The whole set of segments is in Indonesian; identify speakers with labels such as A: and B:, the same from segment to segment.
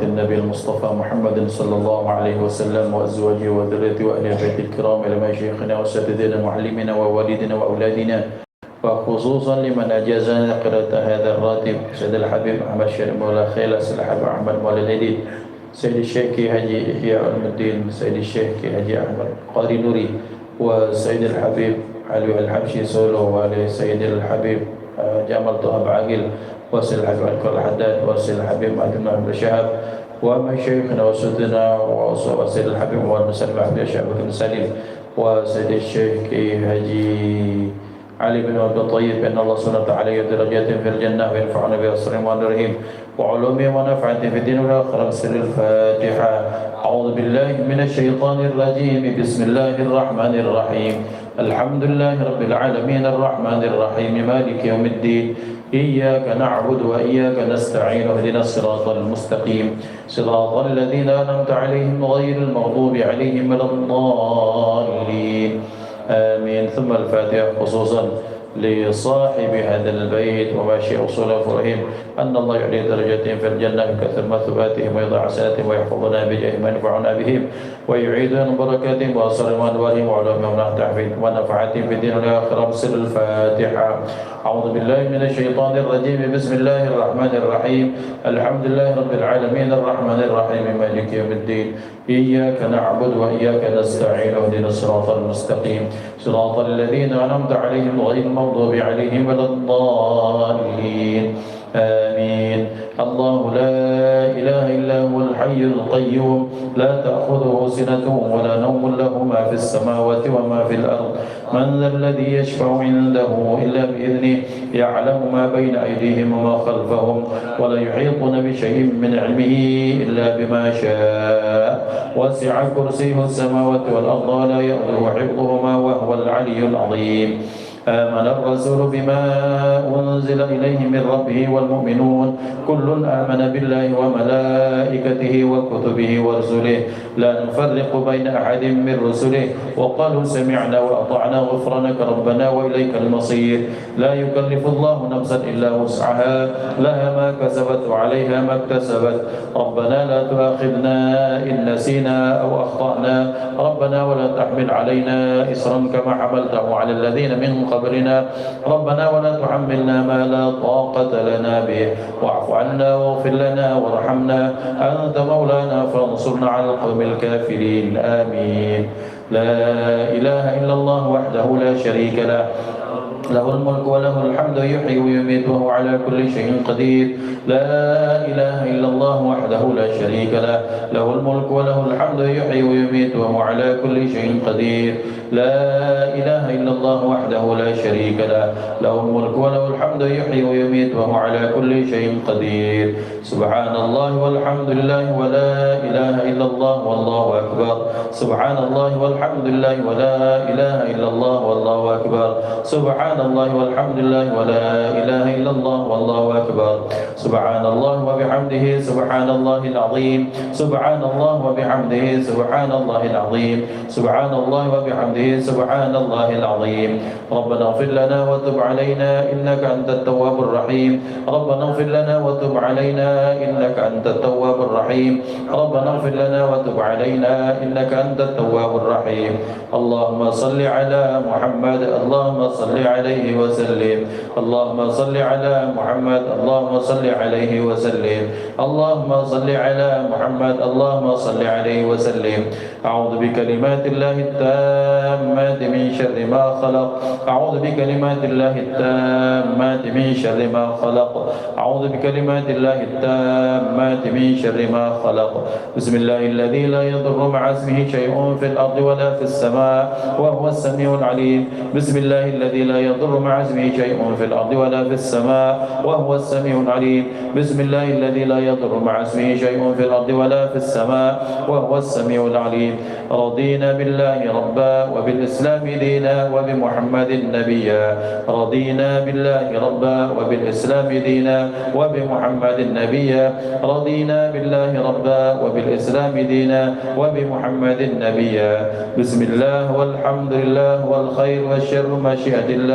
A: النبي المصطفى محمد صلى الله عليه وسلم وأزواجه وذريته وأهل بيته الكرام إلى مشايخنا وأساتذتنا ومعلمنا ووالدنا وأولادنا وخصوصا لمن أجازنا قراءة هذا الراتب سيد الحبيب أحمد شريف مولى خيل سيد الحبيب أحمد مولى الهدي سيد الشيخ حجي إحياء علم الدين سيد الشيخ حجي أحمد قاري نوري وسيد الحبيب علي الحبشي سولو وسيد الحبيب جمال طه عاقل وسيد الحبيب الكل الحداد وسيد الحبيب معتمد بن شهاب ومشايخنا وسيدنا وسيد الحبيب محمد مسلم عبد الشهاب بن سليم وسيد الشيخ حجي علي بن عبد الطيب أن الله سبحانه وتعالى درجات في الجنة وينفعنا بأسرهم والرحيم وعلومهم ونفعته في الدين والآخرة بسر الفاتحة. أعوذ بالله من الشيطان الرجيم. بسم الله الرحمن الرحيم. الحمد لله رب العالمين الرحمن الرحيم مالك يوم الدين إياك نعبد وإياك نستعين اهدنا الصراط المستقيم صراط الذين أنعمت عليهم غير المغضوب عليهم ولا الضالين آمين. ثم الفاتحة خصوصا لصاحب هذا البيت وماشي أصول أفرهم أن الله يعلي درجاتهم في الجنة يكثر مثوباتهم ويضع حسناتهم ويحفظنا بجاه ما ينفعنا بهم ويعيدنا بركاتهم وأسرهم وأنوارهم وعلومهم ونفعتهم في الدين والآخرة بسر الفاتحة. أعوذ بالله من الشيطان الرجيم. بسم الله الرحمن الرحيم. الحمد لله رب العالمين الرحمن الرحيم مالك يوم الدين إياك نعبد وإياك نستعين اهدنا الصراط المستقيم صراط الذين أنعمت عليهم غير المغضوب عليهم ولا الضالين آمين. الله لا إله إلا هو الحي القيوم لا تأخذه سنة ولا نوم له ما في السماوات وما في الأرض من ذا الذي يشفع عنده إلا بإذنه يعلم ما بين أيديهم وما خلفهم ولا يحيطون بشيء من علمه إلا بما شاء وسع كرسيه السماوات والأرض ولا يؤوده حفظهما وهو العلي العظيم. آمن الرسول بما أنزل إليه من ربه والمؤمنون كل آمن بالله وملائكته وكتبه ورسله لا نفرق بين أحد من رسله وقالوا سمعنا وأطعنا غفرانك ربنا وإليك المصير. لا يكلف الله نفسا إلا وسعها لها ما كسبت وعليها ما اكتسبت ربنا لا تؤاخذنا إن نسينا أو أخطأنا ربنا ولا تحمل علينا إصرا كما حملته على الذين من قبلنا ربنا ولا تحملنا ما لا طاقة لنا به واعف عنا واغفر لنا وارحمنا أنت مولانا فانصرنا على القوم الكافرين آمين. لا إله إلا الله وحده لا شريك له له الملك وله الحمد يحيي ويميت وهو على كل شيء قدير. لا إله إلا الله وحده لا شريك له له الملك وله الحمد يحيي ويميت وهو على كل شيء قدير. لا إله إلا الله وحده لا شريك له له الملك وله الحمد يحيي ويميت وهو على كل شيء قدير. سبحان الله والحمد لله ولا إله إلا الله والله أكبر. سبحان الله والحمد لله ولا إله إلا الله والله أكبر. سبحان الله والحمد لله ولا إله إلا الله والله أكبر. سبحان الله وبحمده سبحان الله العظيم. سبحان الله وبحمده سبحان الله العظيم. سبحان الله وبحمده سبحان الله العظيم. ربنا اغفر لنا وتب علينا إنك أنت التواب الرحيم. ربنا اغفر لنا وتب علينا إنك أنت التواب الرحيم. ربنا اغفر لنا وتب علينا إنك أنت التواب الرحيم. اللهم صل على محمد اللهم صل عليه وسلم. اللهم صل على محمد اللهم صل عليه وسلم. اللهم صل على محمد اللهم صل عليه وسلم. أعوذ بكلمات الله التامات من شر ما خلق. أعوذ بكلمات الله التامات من شر ما خلق. أعوذ بكلمات الله التامات من شر ما خلق. بسم الله الذي لا يضر مع اسمه شيء في الأرض ولا في السماء وهو السميع العليم. بسم الله الذي لا يضر مع اسمه شيء في الأرض ولا في السماء وهو السميع العليم. بسم الله الذي لا يضر مع اسمه شيء في الأرض ولا في السماء وهو السميع العليم. رضينا بالله ربا وبالإسلام دينا وبمحمد نبيا. رضينا بالله ربا وبالإسلام دينا وبمحمد نبيا. رضينا بالله ربا وبالإسلام دينا وبمحمد نبيا. بسم الله والحمد لله والخير والشر مشيئة الله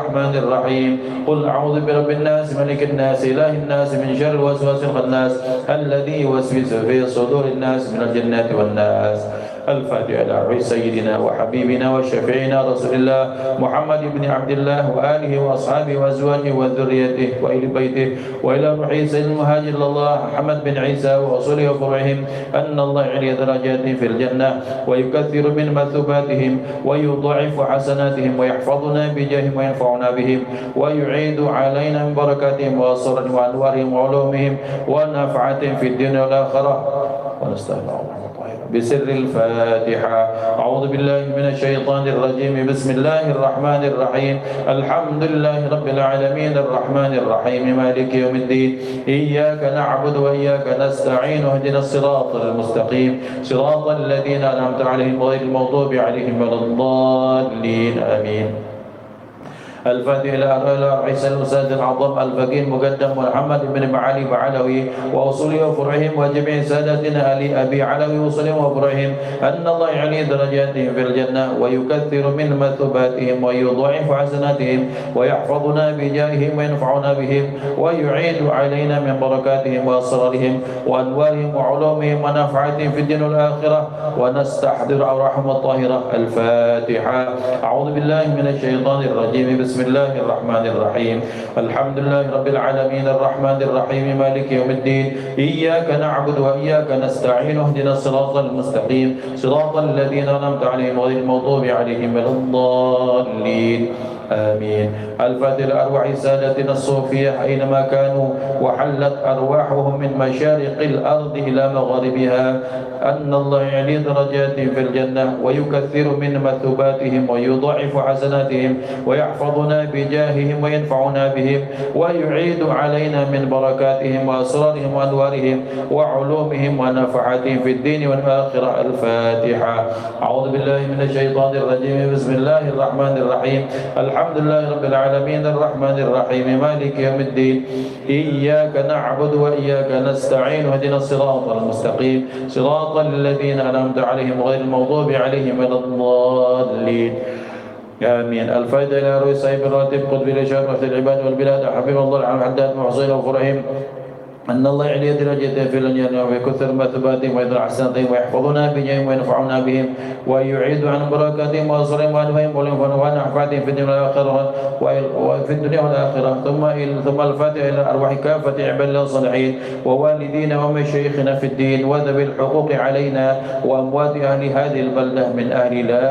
A: الرحمن الرحيم قل أعوذ برب الناس ملك الناس إله الناس من شر الوسواس الخناس الذي يوسوس في صدور الناس من الجنة والناس. الفاتحة على روح سيدنا وحبيبنا وشفيعنا رسول الله محمد بن عبد الله وآله وأصحابه وأزواجه وذريته وإلى بيته وإلى روح سيد المهاجر الله محمد بن عيسى وأصوله وفروعهم أن الله يعلي درجاتهم في الجنة ويكثر من مثوباتهم ويضاعف حسناتهم ويحفظنا بجاههم وينفعنا بهم ويعيد علينا من بركاتهم وأسرارهم وأنوارهم وعلومهم ونفعتهم في الدنيا والآخرة ونستغفر الله بسر الفاتحة. أعوذ بالله من الشيطان الرجيم. بسم الله الرحمن الرحيم. الحمد لله رب العالمين الرحمن الرحيم مالك يوم الدين. إياك نعبد وإياك نستعين اهدنا الصراط المستقيم صراط الذين أنعمت عليهم غير المغضوب عليهم ولا الضالين آمين. الفاتحة إلى عيسى الأستاذ العظم الفقيه المقدم محمد بن معالي بعلوي وأصوله وفرعهم وجميع سادتنا آل أبي علوي وأصولهم وفرعهم أن الله يعلي درجاتهم في الجنة ويكثر من مثوباتهم ويضاعف حسناتهم ويحفظنا بجاههم وينفعنا بهم ويعيد علينا من بركاتهم وأسرارهم وأنوارهم وعلومهم ونفعتهم في الدين والآخرة ونستحضر أرواحهم الطاهرة. الفاتحة. أعوذ بالله من الشيطان الرجيم. بسم الله الرحمن الرحيم. الحمد لله رب العالمين الرحمن الرحيم مالك يوم الدين. إياك نعبد وإياك نستعين اهدنا الصراط المستقيم صراط الذين أنعمت عليهم غير المغضوب عليهم ولا الضالين آمين. الفاتحة لأرواح سادتنا الصوفية أينما كانوا وحلت أرواحهم من مشارق الأرض إلى مغاربها أن الله يعلي درجاتهم في الجنة ويكثر من مثوباتهم ويضاعف حسناتهم ويحفظنا بجاههم وينفعنا بهم ويعيد علينا من بركاتهم وأسرارهم وأنوارهم وعلومهم ونفعاتهم في الدين والآخرة. الفاتحة. أعوذ بالله من الشيطان الرجيم. بسم الله الرحمن الرحيم. الحمد لله رب العالمين الرحمن الرحيم مالك يوم الدين. إياك نعبد وإياك نستعين اهدنا الصراط المستقيم صراط الذين أنعمت عليهم غير المغضوب عليهم ولا الضالين آمين. الفائدة إلى روي صاحب الراتب قطب الإشهاد وحد العباد والبلاد حبيب الله العالم حداد محصين وفرعهم أن الله يعلي درجتهم في الجنة ويكثر مثوباتهم ويدرع حسناتهم ويحفظنا بجاههم وينفعنا بهم ويعيد عن بركاتهم وأسرارهم وأنفعهم ونفعتهم في الدنيا والآخرة وفي الدنيا والآخرة. ثم الفاتحة إلى أرواح كافة عباد الله الصالحين ووالدينا ومشايخنا في الدين وذوي الحقوق علينا وأموات أهل هذه البلدة من أهل لا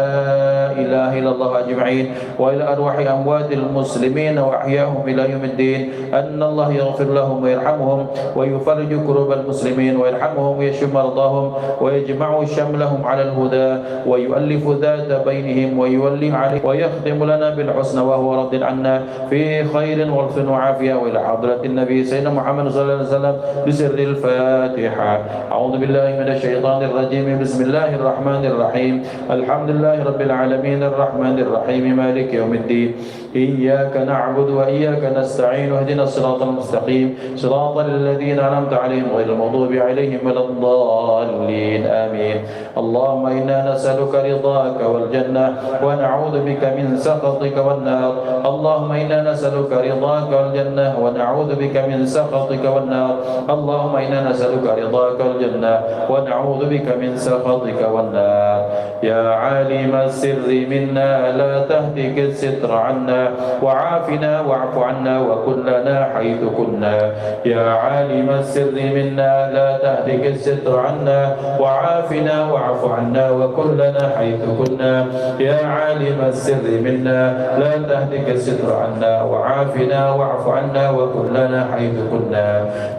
A: إله إلا الله أجمعين وإلى أرواح أموات المسلمين وأحياهم إلى يوم الدين أن الله يغفر لهم ويرحمهم ويفرج كروب المسلمين ويرحمهم ويشفي مرضاهم ويجمع شملهم على الهدى ويؤلف ذات بينهم ويولي عليه ويختم لنا بالحسنى وهو رض عنا في خير وعرف وعافية وإلى حضرة النبي سيدنا محمد صلى الله عليه وسلم بسر الفاتحة. أعوذ بالله من الشيطان الرجيم. بسم الله الرحمن الرحيم. الحمد لله رب العالمين الرحمن الرحيم مالك يوم الدين. إياك نعبد وإياك نستعين اهدنا الصراط المستقيم صراط الذين أنعمت عليهم غير المغضوب عليهم ولا الضالين آمين. اللهم إنا نسألك رضاك والجنة ونعوذ بك من سخطك والنار. اللهم إنا نسألك رضاك والجنة ونعوذ بك من سخطك والنار. اللهم إنا نسألك رضاك والجنة ونعوذ بك من سخطك والنار. يا عالم السر منا لا تهتك الستر عنا وعافنا واعف عنا وكلنا حيث كنا. يا عالم السر منا لا تهتك الستر عنا وعافنا واعف عنا وكلنا حيث كنا. يا عالم السر منا لا تهتك الستر عنا وعافنا واعف عنا وكلنا حيث كنا.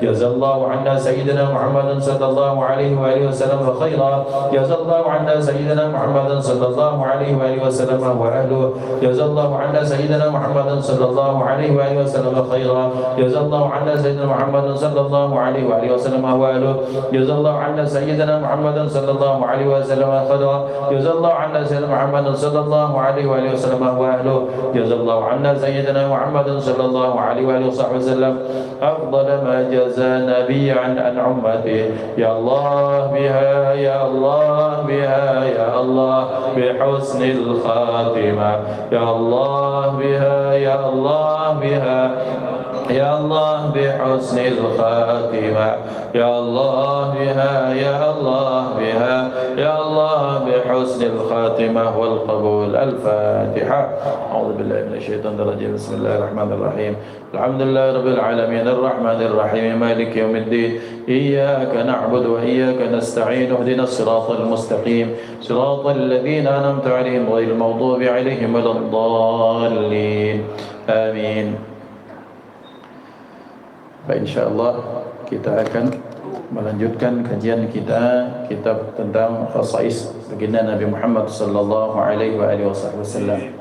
A: جزا الله عنا سيدنا محمد صلى الله عليه وآله وسلم خيرا. جزا الله عنا سيدنا محمد صلى الله عليه وآله وسلم وأهله. جزا الله عنا سيدنا محمد صلى الله عليه وآله وسلم خيرا. جزا الله عنا سيدنا محمد صلى الله عليه وآله وسلم وأهله. جزا الله عنا سيدنا محمد صلى الله عليه وسلم خيرا. جزا الله عنا سيدنا محمد صلى الله عليه وآله وسلم وأهله. جزا الله عنا سيدنا محمد صلى الله عليه وآله وصحبه وسلم أفضل ما جزى نبي عن أمته. يا الله بها يا الله بها يا الله بحسن الخاتمة. يا الله بها يا الله بها يا الله بحسن الخاتمة يا الله بها يا الله بها يا الله بحسن الخاتمة والقبول. الفاتحة. أعوذ بالله من الشيطان الرجيم. بسم الله الرحمن الرحيم. الحمد لله رب العالمين الرحمن الرحيم مالك يوم الدين إياك نعبد وإياك نستعين اهدنا الصراط المستقيم صراط الذين أنعمت عليهم غير المغضوب عليهم ولا الضالين آمين. Baik, insyaallah kita akan melanjutkan kajian kita kitab tentang khasais baginda Nabi Muhammad sallallahu alaihi wasallam.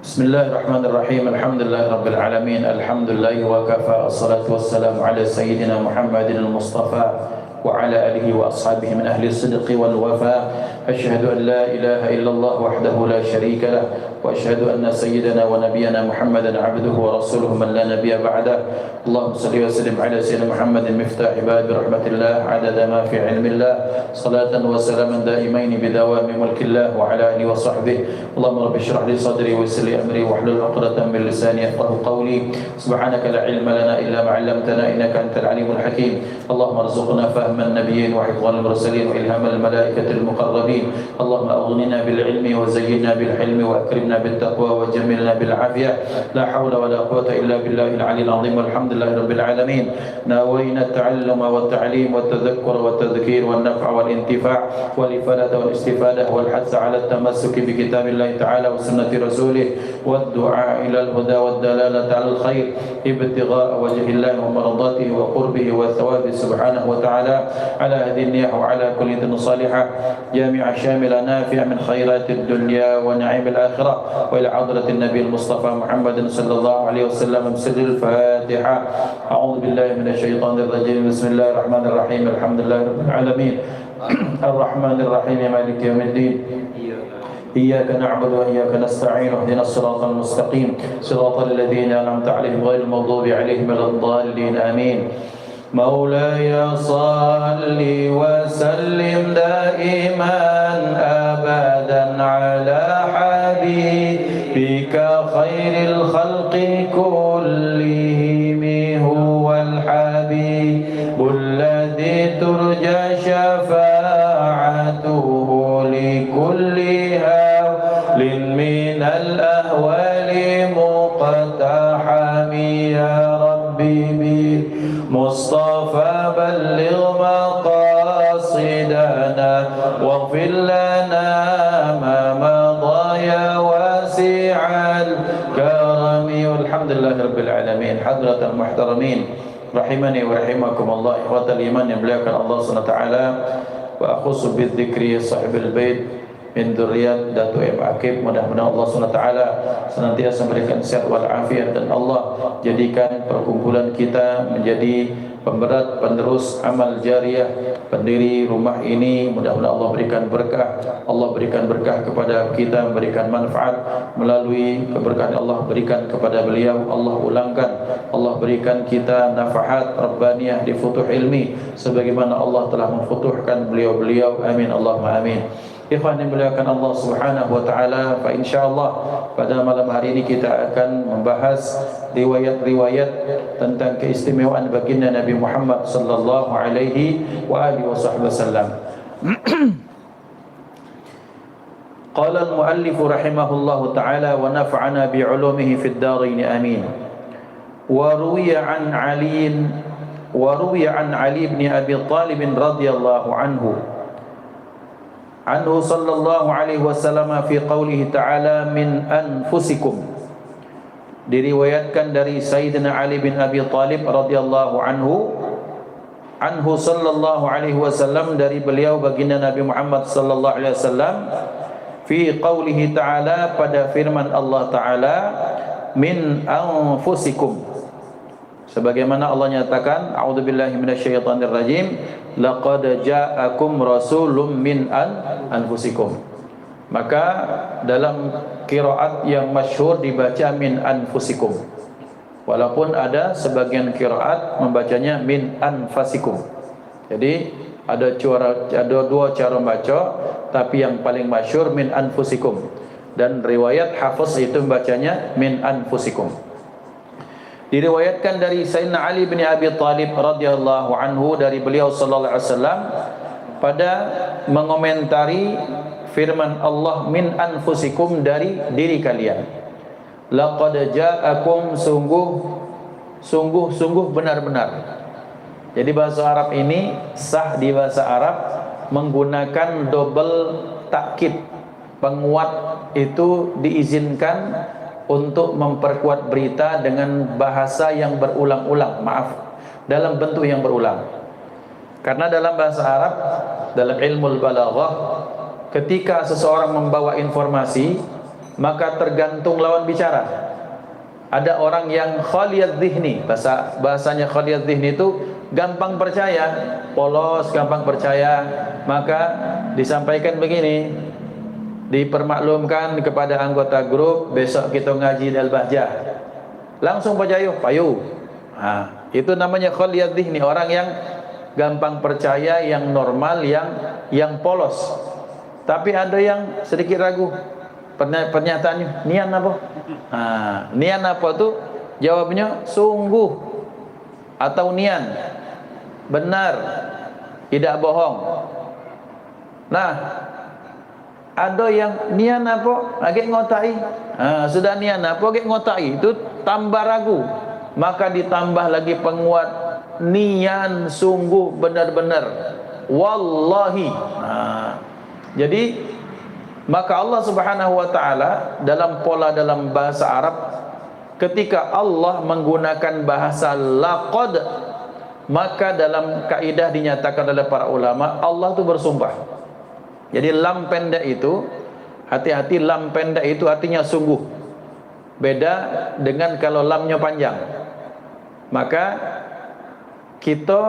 A: Bismillahirrahmanirrahim. Alhamdulillahirabbil alamin. Alhamdulillahi wa kafa. Assalatu wassalamu ala sayyidina Muhammadin al-Mustafa وعلى آله وأصحابه من أهل الصدق والوفاء. أشهد أن لا إله إلا الله وحده لا شريك له وأشهد أن سيدنا ونبينا محمدا عبده ورسوله من لا نبي بعده. اللهم صل وسلم على سيدنا محمد مفتاح باب رحمة الله عدد ما في علم الله صلاة وسلاما دائمين بدوام ملك الله وعلى آله وصحبه. اللهم رب اشرح لي صدري ويسر لي أمري واحلل عقدة من لساني يفقهوا قولي. سبحانك لا علم لنا إلا ما علمتنا إنك أنت العليم الحكيم. اللهم ارزقنا فهم النبيين وحفظ المرسلين وإلهام الملائكة المقربين. اللهم أغننا بالعلم وزينا بالحلم وأكرمنا بالتقوى وجملنا بالعافية. لا حول ولا قوة إلا بالله العلي العظيم. والحمد لله رب العالمين. ناوينا التعلم والتعليم والتذكر والتذكير والنفع والانتفاع والإفادة والاستفادة والحث على التمسك بكتاب الله تعالى وسنة رسوله والدعاء إلى الهدى والدلالة على الخير ابتغاء وجه الله ومرضاته وقربه والثواب سبحانه وتعالى على هذه النية وعلى كل ذن صالحة جامعة شاملة نافعة من خيرات الدنيا ونعيم الآخرة وإلى حضرة النبي المصطفى محمد صلى الله عليه وسلم. بسر الفاتحة. أعوذ بالله من الشيطان الرجيم. بسم الله الرحمن الرحيم. الحمد لله رب العالمين الرحمن الرحيم مالك يوم الدين إياك نعبد وإياك نستعين اهدنا الصراط المستقيم صراط الذين أنعمت عليهم غير المغضوب عليهم ولا الضالين آمين. مولاي صل وسلم دائما أبدا على حبيبك خير الخلق كلهم هو الحبيب الذي ترجى شفاعته لكل هول من الأهوال مقتحم. يا ربي مصطفى بلغ مقاصدنا واغفر لنا ما مضى يا واسع الكرم. والحمد لله رب العالمين. حضرة المحترمين rahimani wa rahimakumullah. Ikhwatal iman yang dimuliakan Allah Subhanahu wa taala. Wa akhusu bidzikri sahibil bait min dzurriyyat Datu M Akib. Mudah-mudahan Allah Subhanahu wa taala senantiasa memberikan sehat wal afiat dan Allah jadikan perkumpulan kita menjadi pemberat penerus amal jariah pendiri rumah ini. Mudah-mudahan Allah berikan berkah. Allah berikan berkah kepada kita, memberikan manfaat melalui keberkahan Allah berikan kepada beliau. Allah ulangkan, Allah berikan kita nafahat rabbaniyah di futuh ilmi sebagaimana Allah telah memfutuhkan beliau-beliau. Amin Allahumma amin. Ikhwan yang dimuliakan Allah Subhanahu wa taala, fa insyaallah pada malam hari ini kita akan membahas riwayat-riwayat tentang keistimewaan baginda Nabi Muhammad sallallahu alaihi wa alihi wasallam. Qala al-muallif rahimahullahu taala wa nafa'ana bi 'ulumihi fid dharain amin. Wa ruwiya an Ali bin Abi Thalib radhiyallahu anhu sallallahu alaihi wasallam fi qawlihi ta'ala min anfusikum. Diriwayatkan dari Sayyidina Ali bin Abi Thalib radhiyallahu anhu sallallahu alaihi wasallam, dari beliau baginda Nabi Muhammad sallallahu alaihi wasallam, fi qawlihi ta'ala, pada firman Allah Ta'ala, min anfusikum, sebagaimana Allah nyatakan, a'udzubillahi minasyaitonir rajim, laqad ja'akum rasulun min anfusikum. Maka dalam qiraat yang masyhur dibaca min anfusikum. Walaupun ada sebagian qiraat membacanya min anfasikum. Jadi ada dua cara membaca, tapi yang paling masyhur min anfusikum. Dan riwayat Hafiz itu membacanya min anfusikum. Diriwayatkan dari Sayyidina Ali bin Abi Thalib radhiyallahu anhu dari beliau sallallahu alaihi wasallam pada mengomentari firman Allah min anfusikum, dari diri kalian. Laqad ja'akum, sungguh benar-benar. Jadi bahasa Arab ini sah di bahasa Arab menggunakan double takkid. Penguat itu diizinkan untuk memperkuat berita dengan bahasa yang berulang-ulang, dalam bentuk yang berulang. Karena dalam bahasa Arab, dalam ilmu balaghah, ketika seseorang membawa informasi, maka tergantung lawan bicara. Ada orang yang khaliyadz dzihni, bahasanya khaliyadz dzihni itu gampang percaya, polos, gampang percaya. Maka disampaikan begini, dipermaklumkan kepada anggota grup, besok kita ngaji Al-Bahjah, langsung payu. Itu namanya khaliyadz dzihni, orang yang gampang percaya, yang normal, yang polos. Tapi ada yang sedikit ragu. Pernyataannya nian apa? Nian apa tuh? Jawabnya sungguh atau nian, benar, tidak bohong. Nah, ada yang nian apa? Agak ngotai. Sudah nian apa? Agak ngotai. Itu tambah ragu. Maka ditambah lagi penguat, nian, sungguh, benar-benar, wallahi. Jadi maka Allah Subhanahu wa taala dalam bahasa Arab, ketika Allah menggunakan bahasa laqad, maka dalam kaidah dinyatakan oleh para ulama, Allah itu bersumpah. Jadi lam pendek itu, hati-hati, lam pendek itu artinya sungguh. Beda dengan kalau lamnya panjang. Maka kita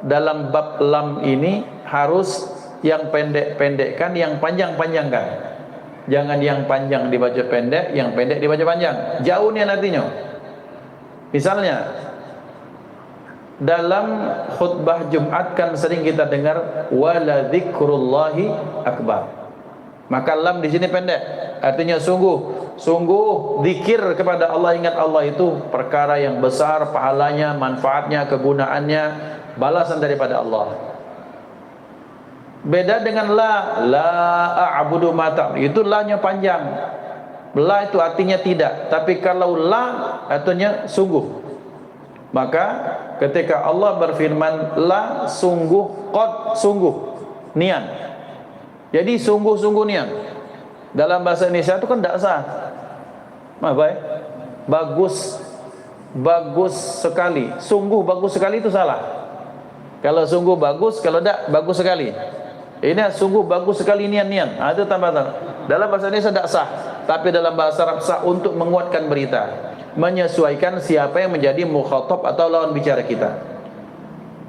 A: dalam bab lam ini harus yang pendek-pendekkan, yang panjang-panjangkan. Jangan yang panjang dibaca pendek, yang pendek dibaca panjang. Jauh nih artinya. Misalnya dalam khutbah Jumat kan sering kita dengar wala dzikrullahi akbar. Maka lam di sini pendek, artinya sungguh zikir kepada Allah, ingat Allah itu perkara yang besar, pahalanya, manfaatnya, kegunaannya, balasan daripada Allah. Beda dengan la a'budu ma ta'budun, itu la-nya panjang. La itu artinya tidak, tapi kalau la artinya sungguh. Maka ketika Allah berfirman la, sungguh, qad, sungguh, nian. Jadi sungguh nian. Dalam bahasa Indonesia itu kan tidak sah. Bagus sekali. Sungguh bagus sekali itu salah. Kalau sungguh bagus, kalau tidak bagus sekali. Ini sungguh bagus sekali nian. Itu tambah-tambah. Dalam bahasa Indonesia tidak sah, tapi dalam bahasa Arab sah untuk menguatkan berita, menyesuaikan siapa yang menjadi mukhatab atau lawan bicara kita.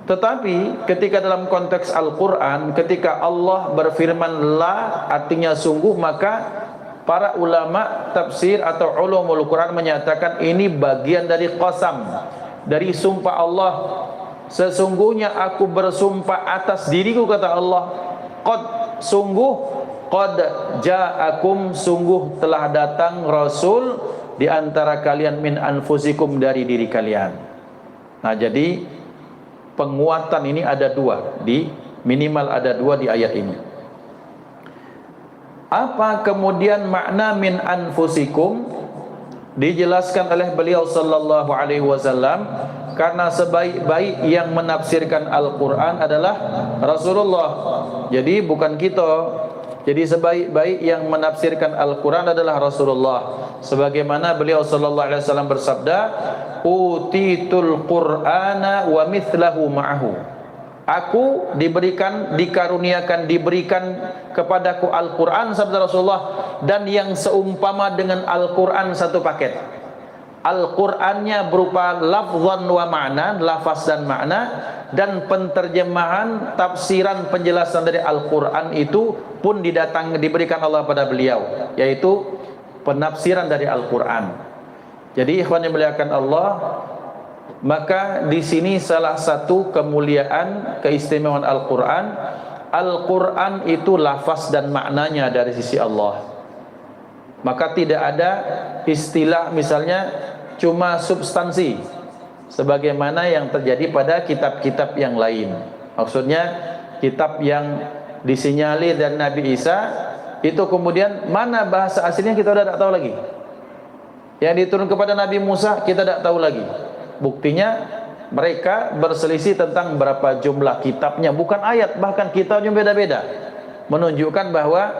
A: Tetapi ketika dalam konteks Al-Quran, ketika Allah berfirman la artinya sungguh, maka para ulama tafsir atau ulumul Quran menyatakan ini bagian dari qasam, dari sumpah Allah. Sesungguhnya aku bersumpah atas diriku, kata Allah, qad, sungguh, qad ja'akum, sungguh telah datang Rasul di antara kalian min anfusikum, dari diri kalian. Nah, jadi penguatan ini ada dua, minimal ada dua di ayat ini. Apa kemudian makna min anfusikum? Dijelaskan oleh beliau sallallahu alaihi wasallam, karena sebaik-baik yang menafsirkan Al-Quran adalah Rasulullah. Jadi bukan kita. Jadi sebaik-baik yang menafsirkan Al-Quran adalah Rasulullah. Sebagaimana beliau sallallahu alaihi wasallam bersabda, utitul Qur'ana wa mithlahu ma'ahu. Aku diberikan kepadaku Al-Quran, sabda Rasulullah, dan yang seumpama dengan Al-Quran satu paket. Al-Qur'annya berupa lafzan wa ma'na, lafaz dan makna, dan penterjemahan, tafsiran, penjelasan dari Al-Qur'an itu pun diberikan Allah pada beliau, yaitu penafsiran dari Al-Qur'an. Jadi ikhwan yang dimuliakan Allah, maka di sini salah satu kemuliaan keistimewaan Al-Quran, Al-Quran itu lafaz dan maknanya dari sisi Allah. Maka tidak ada istilah misalnya cuma substansi sebagaimana yang terjadi pada kitab-kitab yang lain. Maksudnya kitab yang disinyalir dari Nabi Isa itu kemudian mana bahasa aslinya kita udah tidak tahu lagi. Yang diturun kepada Nabi Musa kita tidak tahu lagi. Buktinya mereka berselisih tentang berapa jumlah kitabnya, bukan ayat, bahkan kitabnya beda-beda. Menunjukkan bahwa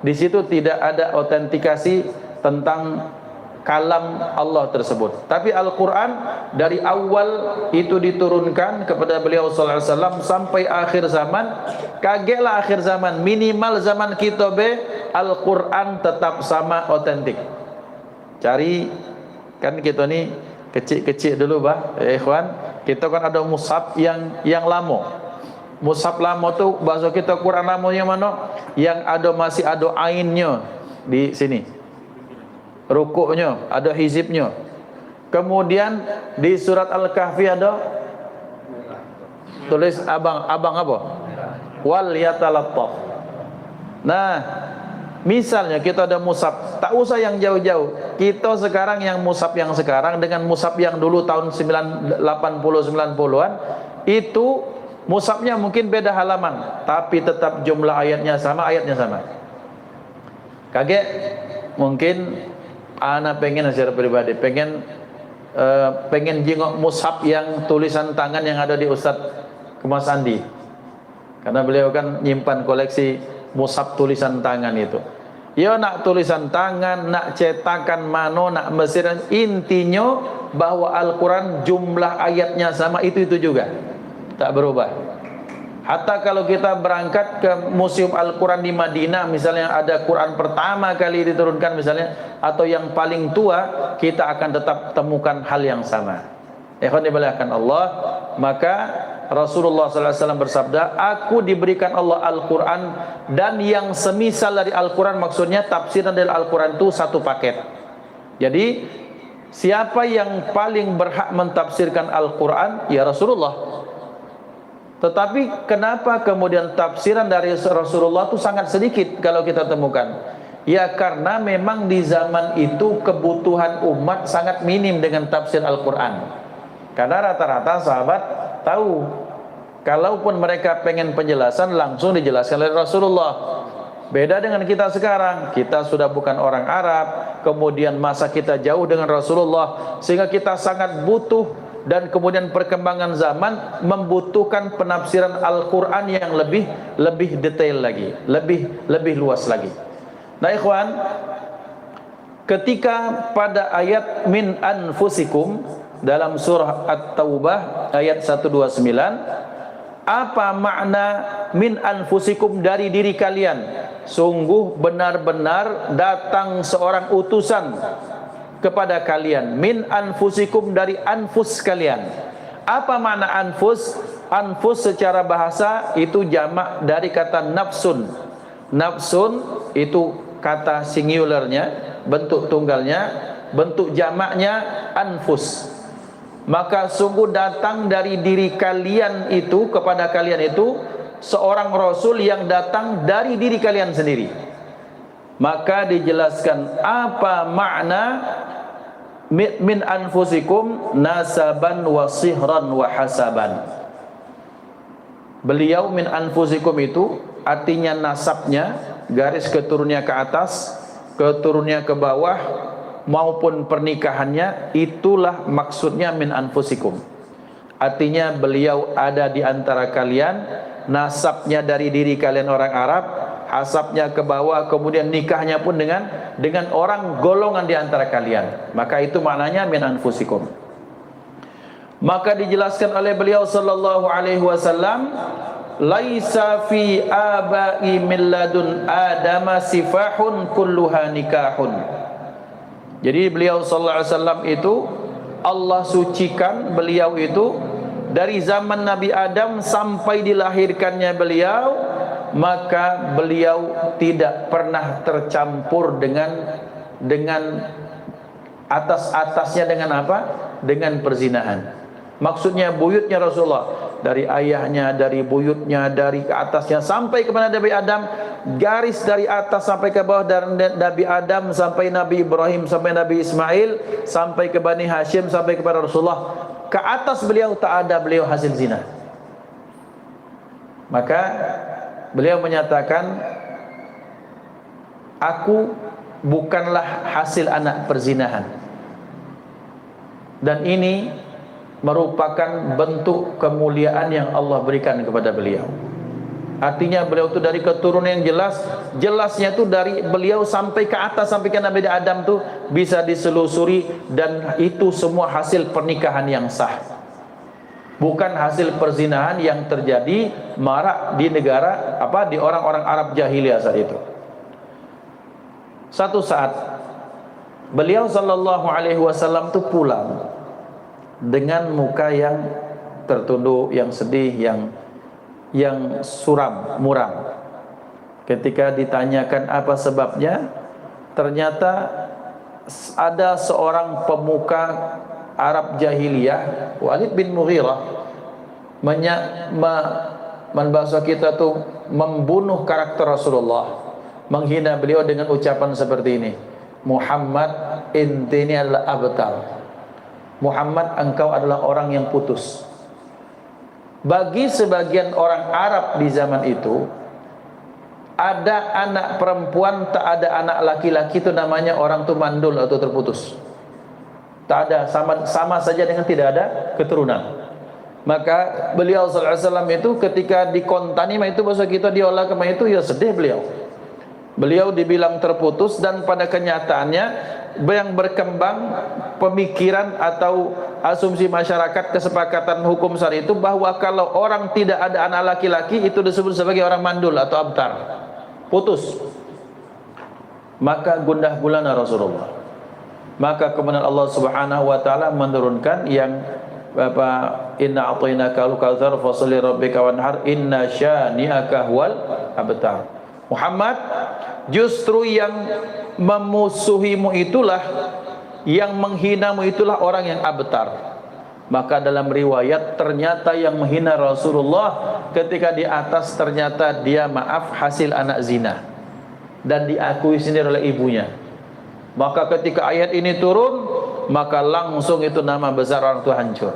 A: di situ tidak ada autentikasi tentang kalam Allah tersebut. Tapi Al-Quran dari awal itu diturunkan kepada beliau sallallahu alaihi wasallam sampai akhir zaman. Kagetlah akhir zaman, minimal zaman kita Al-Quran tetap sama otentik. Cari, kan kita ni kecil-kecil dulu ikhwan, kita kan ada mushaf yang lama. Mushaf lama tu bahasa kita Quran lama yang mana? Yang masih ada ainnya di sini. Rukuknya, ada hizibnya. Kemudian di surat Al-Kahfi ada tulis abang apa? Wal yatalattaf. Nah, misalnya kita ada mushaf, tak usah yang jauh-jauh. Kita sekarang yang mushaf yang sekarang dengan mushaf yang dulu tahun 80-90-an itu mushafnya mungkin beda halaman, tapi tetap jumlah ayatnya sama. Kaget? Mungkin ana pengen secara pribadi pengen jengok mushaf yang tulisan tangan yang ada di Ustadz Kemas Andi, karena beliau kan nyimpan koleksi mushaf tulisan tangan itu. Ya nak tulisan tangan, nak cetakan mano, nak mesin, intinya bahwa Al-Quran jumlah ayatnya sama, itu juga tak berubah. Hatta kalau kita berangkat ke Museum Al-Quran di Madinah, misalnya ada Quran pertama kali diturunkan misalnya, atau yang paling tua, kita akan tetap temukan hal yang sama. Ikhwan dimuliakan Allah, maka Rasulullah SAW bersabda, aku diberikan Allah Al-Quran dan yang semisal dari Al-Quran, maksudnya tafsiran dari Al-Quran itu satu paket. Jadi siapa yang paling berhak mentafsirkan Al-Quran? Ya Rasulullah. Tetapi kenapa kemudian tafsiran dari Rasulullah itu sangat sedikit kalau kita temukan? Ya karena memang di zaman itu kebutuhan umat sangat minim dengan tafsir Al-Quran. Karena rata-rata sahabat tahu, kalaupun mereka pengen penjelasan langsung dijelaskan oleh Rasulullah. Beda dengan kita sekarang, kita sudah bukan orang Arab, kemudian masa kita jauh dengan Rasulullah, sehingga kita sangat butuh, dan kemudian perkembangan zaman membutuhkan penafsiran Al-Quran yang lebih detail lagi, lebih luas lagi. Nah ikhwan, ketika pada ayat min anfusikum dalam surah At-Taubah ayat 129, apa makna min anfusikum, dari diri kalian? Sungguh benar-benar datang seorang utusan kepada kalian. Min anfusikum, dari anfus kalian. Apa makna anfus? Anfus secara bahasa itu jamak dari kata nafsun. Nafsun itu kata singularnya, bentuk tunggalnya, bentuk jamaknya anfus. Maka sungguh datang dari diri kalian itu, kepada kalian itu seorang rasul yang datang dari diri kalian sendiri. Maka dijelaskan apa makna min anfusikum, nasaban wa sihran wa hasaban. Beliau min anfusikum itu artinya nasabnya, garis keturunnya ke atas, keturunnya ke bawah, maupun pernikahannya, itulah maksudnya min anfusikum. Artinya beliau ada di antara kalian, nasabnya dari diri kalian orang Arab, hasabnya ke bawah, kemudian nikahnya pun dengan orang golongan di antara kalian. Maka itu maknanya min anfusikum. Maka dijelaskan oleh beliau sallallahu alaihi wasallam, laisa fi abai min ladun adama sifahun kulluha nikahun. Jadi beliau sallallahu alaihi wasallam itu Allah sucikan beliau itu dari zaman Nabi Adam sampai dilahirkannya beliau, maka beliau tidak pernah tercampur dengan Atas-atasnya dengan apa? Dengan perzinahan. Maksudnya buyutnya Rasulullah, dari ayahnya, dari buyutnya, dari ke atasnya sampai kepada Nabi Adam, garis dari atas sampai ke bawah, dari Nabi Adam sampai Nabi Ibrahim, sampai Nabi Ismail, sampai ke Bani Hashim, sampai kepada Rasulullah. Ke atas beliau tak ada beliau hasil zina. Maka beliau menyatakan, aku bukanlah hasil anak perzinahan. Dan ini merupakan bentuk kemuliaan yang Allah berikan kepada beliau. Artinya beliau itu dari keturunan yang jelas, jelasnya itu dari beliau sampai ke atas, sampai ke Nabi Adam tuh bisa diselusuri, dan itu semua hasil pernikahan yang sah. Bukan hasil perzinahan yang terjadi marak di negara di orang-orang Arab jahiliyah saat itu. Satu saat beliau sallallahu alaihi wasallam tuh pulang dengan muka yang tertunduk, yang sedih, yang suram, muram. Ketika ditanyakan apa sebabnya, ternyata ada seorang pemuka Arab jahiliyah, Walid bin Mughirah, membahasa kita tuh membunuh karakter Rasulullah, menghina beliau dengan ucapan seperti ini, Muhammad inti ini adalah abtal, Muhammad engkau adalah orang yang putus. Bagi sebagian orang Arab di zaman itu, ada anak perempuan tak ada anak laki-laki itu namanya orang itu mandul atau terputus. Tak ada, sama saja dengan tidak ada keturunan. Maka beliau sallallahu alaihi wasallam itu ketika dikontani itu bahasa kita diolah kemana itu, ya sedih beliau. Beliau dibilang terputus, dan pada kenyataannya yang berkembang pemikiran atau asumsi masyarakat, kesepakatan hukum syar'i itu bahwa kalau orang tidak ada anak laki-laki itu disebut sebagai orang mandul atau abtar, putus. Maka gundah gulana Rasulullah. Maka kemudian Allah Subhanahu wa taala menurunkan yang inna a'tainaka al-kautsar fasholli rabbika wanhar inna syani'aka huwal abtar. Muhammad, justru yang memusuhimu itulah, yang menghinamu itulah orang yang abtar. Maka dalam riwayat ternyata yang menghina Rasulullah ketika di atas ternyata dia hasil anak zina, dan diakui sendiri oleh ibunya. Maka ketika ayat ini turun, maka langsung itu nama besar orang itu hancur,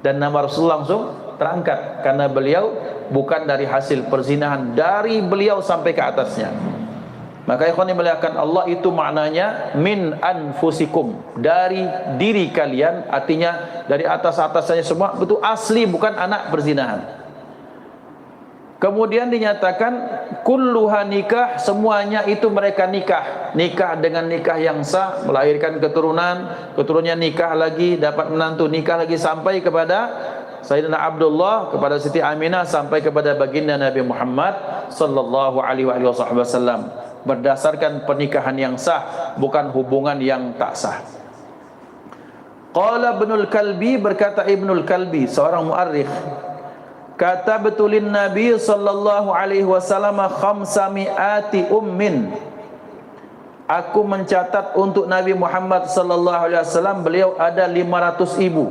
A: dan nama Rasulullah langsung terangkat, karena beliau bukan dari hasil perzinahan, dari beliau sampai ke atasnya. Maka ikhwan yang dimuliakan Allah, itu maknanya min anfusikum, dari diri kalian, artinya dari atas-atasnya semua, betul asli, bukan anak perzinahan. Kemudian dinyatakan kulluha nikah, semuanya itu mereka nikah dengan nikah yang sah, melahirkan keturunannya nikah lagi, dapat menantu nikah lagi, sampai kepada Sayyidina Abdullah, kepada Siti Aminah, sampai kepada baginda Nabi Muhammad sallallahu alaihi wasallam, berdasarkan pernikahan yang sah, bukan hubungan yang tak sah. Qala Ibnul Kalbi, berkata Ibnul Kalbi, seorang muarrikh, kata betulin Nabi sallallahu alaihi wasallam khamsami'ati ummin, aku mencatat untuk Nabi Muhammad sallallahu alaihi wasallam beliau ada 500 ibu.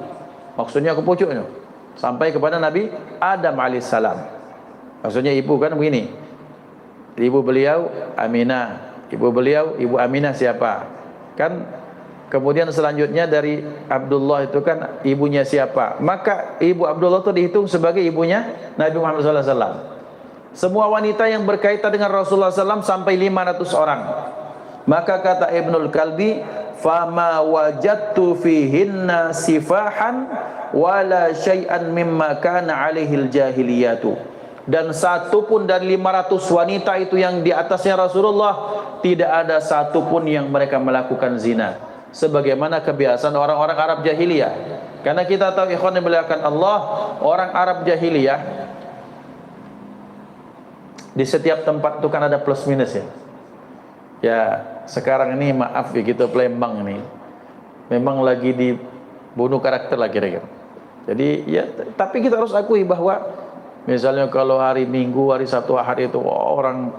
A: Maksudnya aku pucuknya sampai kepada Nabi Adam alaihissalam. Maksudnya ibu kan begini, ibu beliau Aminah, ibu beliau Ibu Aminah siapa kan. Kemudian selanjutnya dari Abdullah itu kan ibunya siapa, maka ibu Abdullah itu dihitung sebagai ibunya Nabi Muhammad SAW. Semua wanita yang berkaitan dengan Rasulullah SAW sampai 500 orang. Maka kata Ibnul Kalbi, fama wajadtu fihinna sifahan wala syai'an mimma kana alaihil jahiliyatu. Dan satu pun dari 500 wanita itu yang di atasnya Rasulullah, tidak ada satu pun yang mereka melakukan zina, sebagaimana kebiasaan orang-orang Arab jahiliyah. Karena kita tahu ikhwan yang dimuliakan Allah, orang Arab jahiliyah di setiap tempat itu kan ada plus minus ya. Ya sekarang ini maaf ya, gitu Palembang ini memang lagi dibunuh karakter lah kira-kira. Jadi ya, tapi kita harus akui bahwa misalnya kalau hari Minggu, hari Sabtu, Ahad itu orang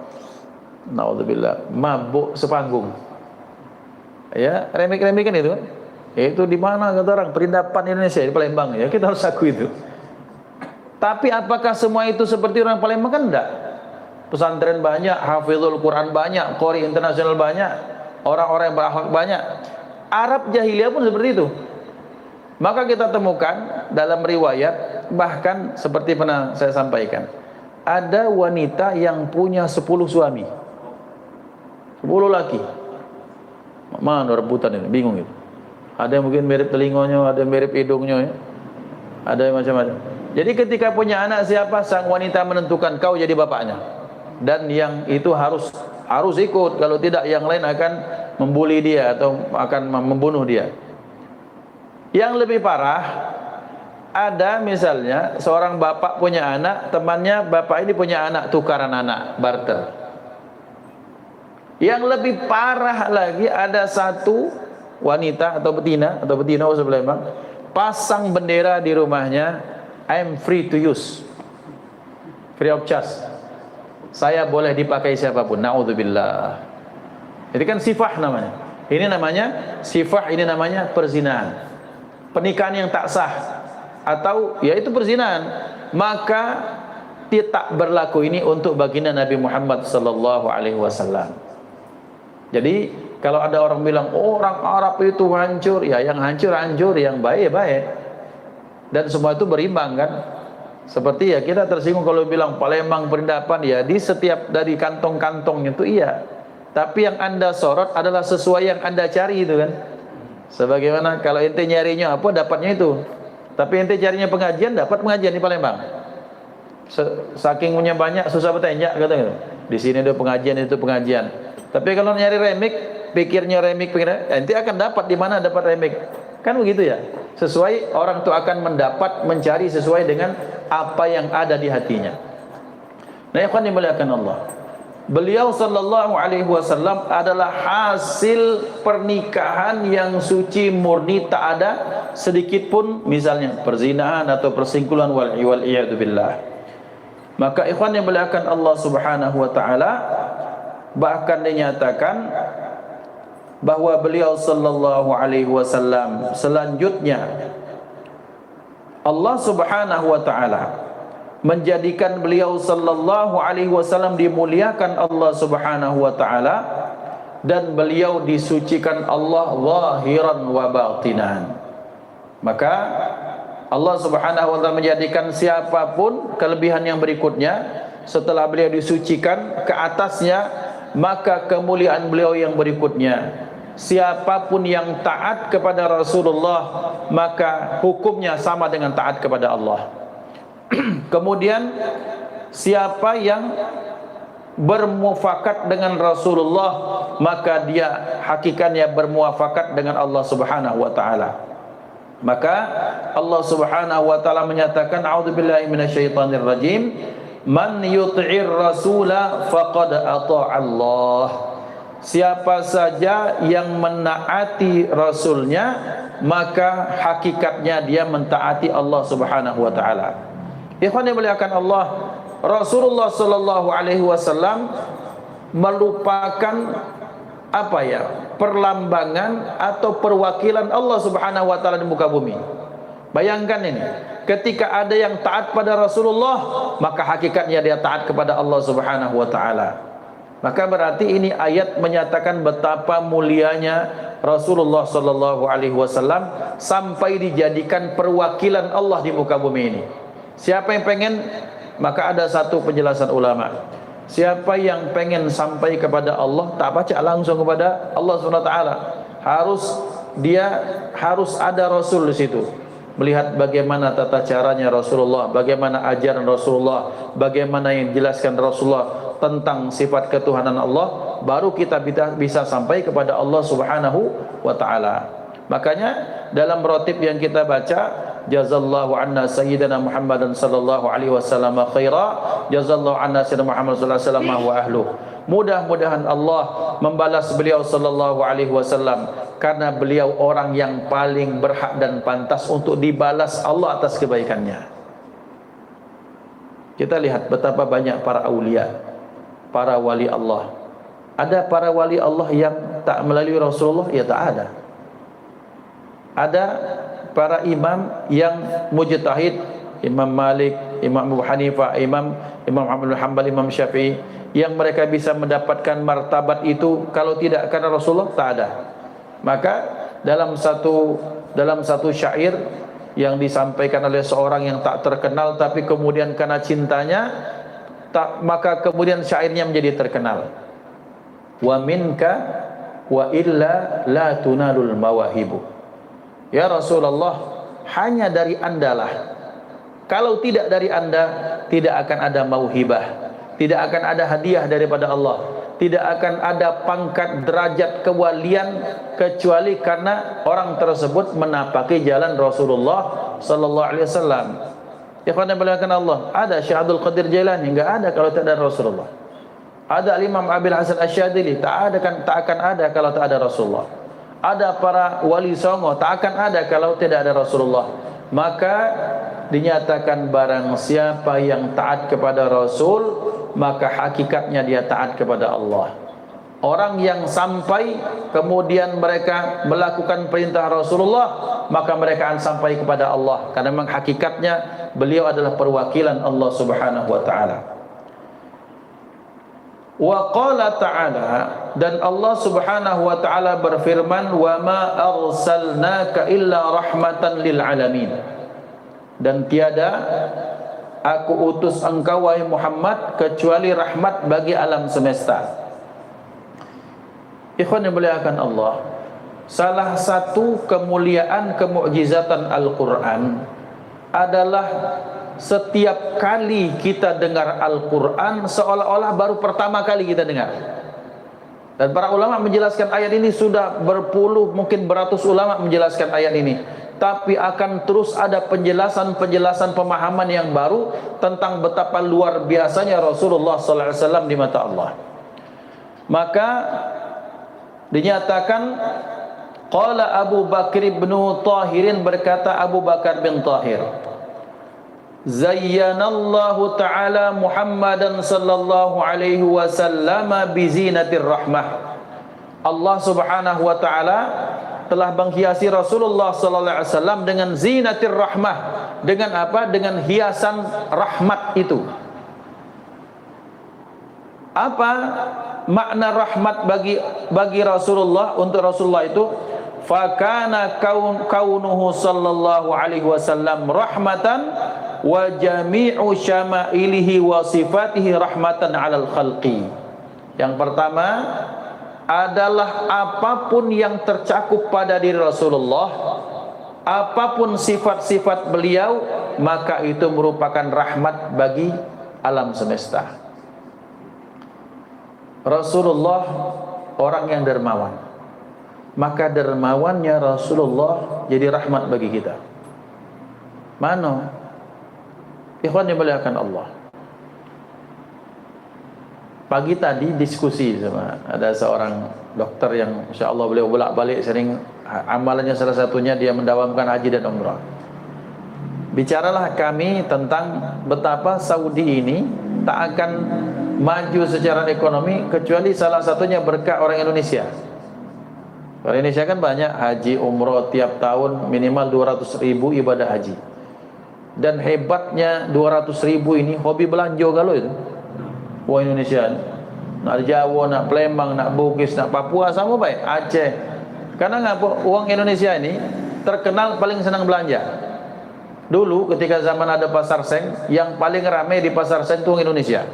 A: naudzubillah mabuk sepanggung. Ya, remik-remikan itu kan. Itu di mana kata orang perindapan Indonesia di Palembang ya, kita harus akui itu. Tapi apakah semua itu seperti orang Palembang? Kan enggak. Pesantren banyak, hafizul Quran banyak, qori internasional banyak, orang-orang yang berakhlak banyak. Arab jahiliyah pun seperti itu. Maka kita temukan dalam riwayat, bahkan seperti pernah saya sampaikan, ada wanita yang punya 10 suami, 10 laki. Mana rebutan ini, bingung itu. Ada yang mungkin mirip telinganya, ada yang mirip hidungnya ya. Ada yang macam-macam. Jadi ketika punya anak siapa, sang wanita menentukan kau jadi bapaknya. Dan yang itu harus ikut, kalau tidak yang lain akan membuli dia atau akan membunuh dia. Yang lebih parah, ada misalnya seorang bapak punya anak, temannya bapak ini punya anak, tukaran anak, barter. Yang lebih parah lagi, ada satu wanita atau betina Palembang pasang bendera di rumahnya, I'm free to use, free of charge, saya boleh dipakai siapapun. Naudzubillah. Jadi kan sifah namanya. Ini namanya sifah, ini namanya perzinahan, pernikahan yang tak sah, atau yaitu perzinahan. Maka tidak berlaku ini untuk baginda Nabi Muhammad sallallahu alaihi wasallam. Jadi kalau ada orang bilang orang Arab itu hancur, ya yang hancur, yang baik. Dan semua itu berimbang kan. Seperti ya kita tersinggung kalau bilang Palembang perindapan, ya di setiap dari kantong-kantongnya itu iya. Tapi yang Anda sorot adalah sesuai yang Anda cari itu kan. Sebagaimana kalau ente nyarinya apa, dapatnya itu. Tapi ente carinya pengajian, dapat pengajian di Palembang. Saking punya banyak susah bertanya katanya. Di sini ada pengajian, itu pengajian. Tapi kalau nyari remik, pikirnya remik, ente akan dapat di mana dapat remik. Kan begitu ya. Sesuai orang itu akan mendapat, mencari sesuai dengan apa yang ada di hatinya. Nah, ikhwan dimuliakan Allah. Beliau sallallahu alaihi wasallam adalah hasil pernikahan yang suci murni, tak ada sedikit pun misalnya perzinahan atau persingkulan wal iyadu billah. Maka ikhwan yang dimuliakan Allah Subhanahu wa taala, bahkan dinyatakan bahwa beliau sallallahu alaihi wasallam selanjutnya Allah Subhanahu wa taala menjadikan beliau sallallahu alaihi wasallam dimuliakan Allah Subhanahu wa taala, dan beliau disucikan Allah zahiran wa batinan. Maka Allah Subhanahu wa taala menjadikan siapapun kelebihan yang berikutnya setelah beliau disucikan ke atasnya, maka kemuliaan beliau yang berikutnya, siapapun yang taat kepada Rasulullah maka hukumnya sama dengan taat kepada Allah. Kemudian siapa yang bermuafakat dengan Rasulullah maka dia hakikatnya bermuafakat dengan Allah Subhanahu wa taala. Maka Allah Subhanahu wa taala menyatakan, a'udzubillahi minasyaitonir rajim, man yuti'ir rasula faqad ata'allah. Siapa saja yang menaati rasulnya maka hakikatnya dia mentaati Allah Subhanahu wa taala. Ikhwan yang dimuliakan Allah, Rasulullah sallallahu alaihi wasallam merupakan apa ya? Perlambangan atau perwakilan Allah Subhanahu wa taala di muka bumi. Bayangkan ini, ketika ada yang taat pada Rasulullah, maka hakikatnya dia taat kepada Allah Subhanahu wa taala. Maka berarti ini ayat menyatakan betapa mulianya Rasulullah sallallahu alaihi wasallam sampai dijadikan perwakilan Allah di muka bumi ini. Siapa yang pengen, maka ada satu penjelasan ulama. Siapa yang pengen sampai kepada Allah, tak baca langsung kepada Allah Subhanahu wa taala. Harus ada Rasul di situ. Melihat bagaimana tata caranya Rasulullah, bagaimana ajaran Rasulullah, bagaimana yang dijelaskan Rasulullah tentang sifat ketuhanan Allah, baru kita bisa sampai kepada Allah Subhanahu wa taala. Makanya dalam rotib yang kita baca, jazallahu anna sayyidina Muhammadan sallallahu alaihi wasallam khaira, jazallahu anna sayyidina Muhammad sallallahu alaihi wasallam wa ahluh. Mudah-mudahan Allah membalas beliau sallallahu alaihi wasallam, karena beliau orang yang paling berhak dan pantas untuk dibalas Allah atas kebaikannya. Kita lihat betapa banyak para aulia, para wali Allah. Ada para wali Allah yang tak melalui Rasulullah? Ya tak ada. Ada para imam yang mujtahid, Imam Malik, Imam Abu Hanifah, Imam Ahmad bin Hanbal, Imam Syafi'i, yang mereka bisa mendapatkan martabat itu kalau tidak karena Rasulullah, tak ada. Maka dalam satu syair yang disampaikan oleh seorang yang tak terkenal, tapi kemudian karena cintanya, maka kemudian syairnya menjadi terkenal. Wa minka wa illa la tunalul mawahibu. Ya Rasulullah, hanya dari Andalah. Kalau tidak dari Anda, tidak akan ada mauhibah, tidak akan ada hadiah daripada Allah, tidak akan ada pangkat derajat kewalian kecuali karena orang tersebut menapaki jalan Rasulullah sallallahu alaihi wasallam. Ikhwan yang dimuliakan Allah, ada Syekh Abdul Qadir Jailani, enggak ada kalau tak ada Rasulullah. Ada Imam Abil Hasan Asy-Syadzili, tak akan ada kalau tak ada Rasulullah. Ada para wali songo, tak akan ada kalau tidak ada Rasulullah. Maka dinyatakan barang siapa yang taat kepada Rasul, maka hakikatnya dia taat kepada Allah. Orang yang sampai kemudian mereka melakukan perintah Rasulullah, maka mereka akan sampai kepada Allah, karena memang hakikatnya beliau adalah perwakilan Allah Subhanahu wa taala. Wa qala ta'ala, dan Allah Subhanahu wa taala berfirman, wa ma arsalnaka illa rahmatan lil alamin, dan tiada aku utus engkau wahai Muhammad kecuali rahmat bagi alam semesta. Ikhwan yang dimuliakan Allah, salah satu kemuliaan kemukjizatan Al-Quran adalah setiap kali kita dengar Al-Quran seolah-olah baru pertama kali kita dengar. Dan para ulama menjelaskan ayat ini, sudah berpuluh mungkin beratus ulama menjelaskan ayat ini, tapi akan terus ada penjelasan pemahaman yang baru tentang betapa luar biasanya Rasulullah sallallahu alaihi wasallam di mata Allah. Maka dinyatakan, qala Abu Bakr bin Tahirin, berkata Abu Bakar bin Tahir, zayyanallahu ta'ala Muhammadan sallallahu alaihi wasallam bizinatir rahmah. Allah Subhanahu wa ta'ala telah menghiasi Rasulullah sallallahu alaihi wasallam dengan zinatir rahmah. Dengan apa? Dengan hiasan rahmat itu. Apa makna rahmat bagi Rasulullah, untuk Rasulullah itu? Fakana kaunuhu sallallahu alaihi wasallam rahmatan wa jami'u syama'ilihi wa sifatihi rahmatan 'alal khalqi. Yang pertama adalah apapun yang tercakup pada diri Rasulullah, apapun sifat-sifat beliau, maka itu merupakan rahmat bagi alam semesta. Rasulullah orang yang dermawan, maka dermawannya Rasulullah jadi rahmat bagi kita. Mana? Ikhwan yang dimuliakan Allah, pagi tadi diskusi sama ada seorang dokter yang insya Allah beliau bolak-balik sering, amalannya salah satunya dia mendawamkan haji dan umrah. Bicaralah kami tentang betapa Saudi ini tak akan maju secara ekonomi kecuali salah satunya berkat orang Indonesia. Orang Indonesia kan banyak haji umrah tiap tahun minimal 200.000 ibadah haji. Dan hebatnya 200.000 ini hobi belanja galau itu. Wah Indonesia, nak Jawa, nak Palembang, nak Bugis, nak Papua sama baik, Aceh. Karena ngapa? Uang Indonesia ini terkenal paling senang belanja. Dulu ketika zaman ada pasar seng, yang paling ramai di pasar seng itu uang Indonesia.